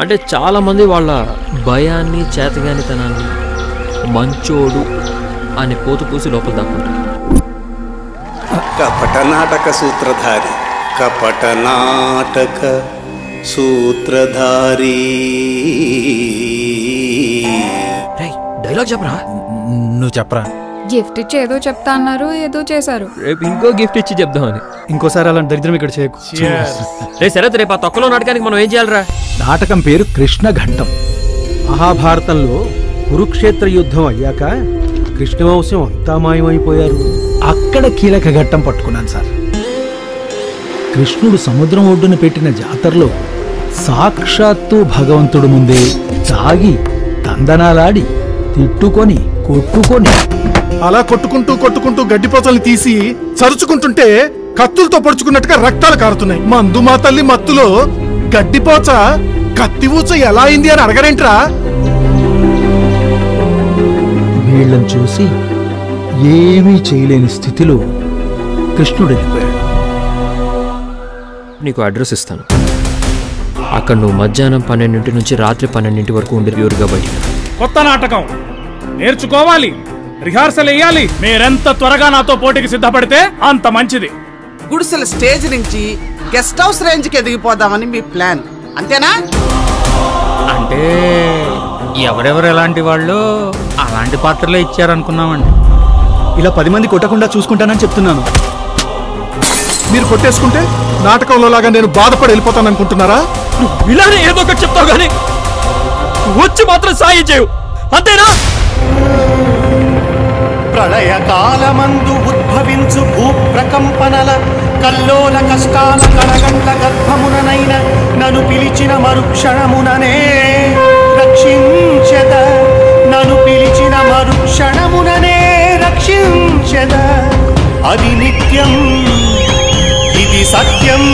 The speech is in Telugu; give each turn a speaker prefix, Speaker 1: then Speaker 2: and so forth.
Speaker 1: అంటే చాలా మంది వాళ్ళ భయాన్ని చేతగానితనాన్ని మంచోడు అనే పోతు పూసి లోపల దాక్కుంటారు.
Speaker 2: కపట నాటక సూత్రధారి, కపట నాటక సూత్రధారి.
Speaker 1: డైలాగ్ చెప్పరా?
Speaker 3: నువ్వు చెప్పరా.
Speaker 4: గిఫ్ట్ ఇచ్చి ఏదో చెప్తా అన్నారు, ఏదో చేశారు.
Speaker 1: రేపు ఇంకో గిఫ్ట్ ఇచ్చి చెప్దామని.
Speaker 3: ఇంకోసారి అలాంటి దరిద్రం ఇక్కడ చేయకు.
Speaker 1: సరే రేపు ఆ తొక్కలో నాటకానికి మనం ఏం చేయాలరా?
Speaker 5: నాటకం పేరు కృష్ణ ఘట్టం. మహాభారతంలో కురుక్షేత్ర యుద్ధం అయ్యాక కృష్ణవంశం అంతా మాయమైపోయారు. అక్కడ కీలక ఘట్టం పట్టుకున్నాను సార్. కృష్ణుడు సముద్రం ఒడ్డున పెట్టిన జాతరలో సాక్షాత్తు భగవంతుడు ముందే తాగి తందనాలాడి తిట్టుకొని కొట్టుకొని
Speaker 6: అలా కొట్టుకుంటూ గడ్డిపోతల్ని తీసి చరుచుకుంటుంటే కత్తులతో పొడుచుకున్నట్టుగా రక్తాలు కారుతున్నాయి. మందు మా తల్లి మత్తులో గడ్డిపోచ కత్తివూచ ఎలా అయింది అని అడగరేంట్రా?
Speaker 5: వీళ్ళని చూసి ఏమీ చేయలేని స్థితిలో కృష్ణుడు వెళ్ళిపోయాడు.
Speaker 1: నీకు అడ్రస్ ఇస్తాను. అక్కడ నువ్వు మధ్యాహ్నం 12 నుంచి రాత్రి 12 వరకు ఉండే ప్యూర్గా బయట.
Speaker 7: కొత్త నాటకం నేర్చుకోవాలి, రిహార్సల్ వేయాలి. మీరెంత త్వరగా నాతో పోటీకి సిద్ధపడితే అంత మంచిది.
Speaker 8: గుడిసెల స్టేజ్ నుంచి గెస్ట్ హౌస్ రేంజ్ కి ఎదిగిపోదామని మీ ప్లాన్, అంతేనా?
Speaker 3: అంటే ఎవరెవరు ఎలాంటి వాళ్ళు అలాంటి పాత్రలే ఇచ్చారనుకున్నామండి.
Speaker 5: ఇలా 10 మంది కొట్టకుండా చూసుకుంటానని చెప్తున్నాను.
Speaker 6: మీరు కొట్టేసుకుంటే నాటకంలో లాగా నేను బాధపడి వెళ్ళిపోతాను అనుకుంటున్నారా?
Speaker 1: నువ్వు ఇలానే ఏదో ఒకటి చెప్తావు కానీ వచ్చి మాత్రం సాయం చేయవు, అంతేనా?
Speaker 9: ప్రళయ కాలమందు ఉద్భవించు భూప్రకంపనల కల్లోల కష్టాల కడగంట గర్భముననైన నన్ను పిలిచిన మరుక్షణముననే రక్షించెద, నన్ను పిలిచిన మరుక్షణముననే రక్షించెద. అది నిత్యం, ఇది సత్యం.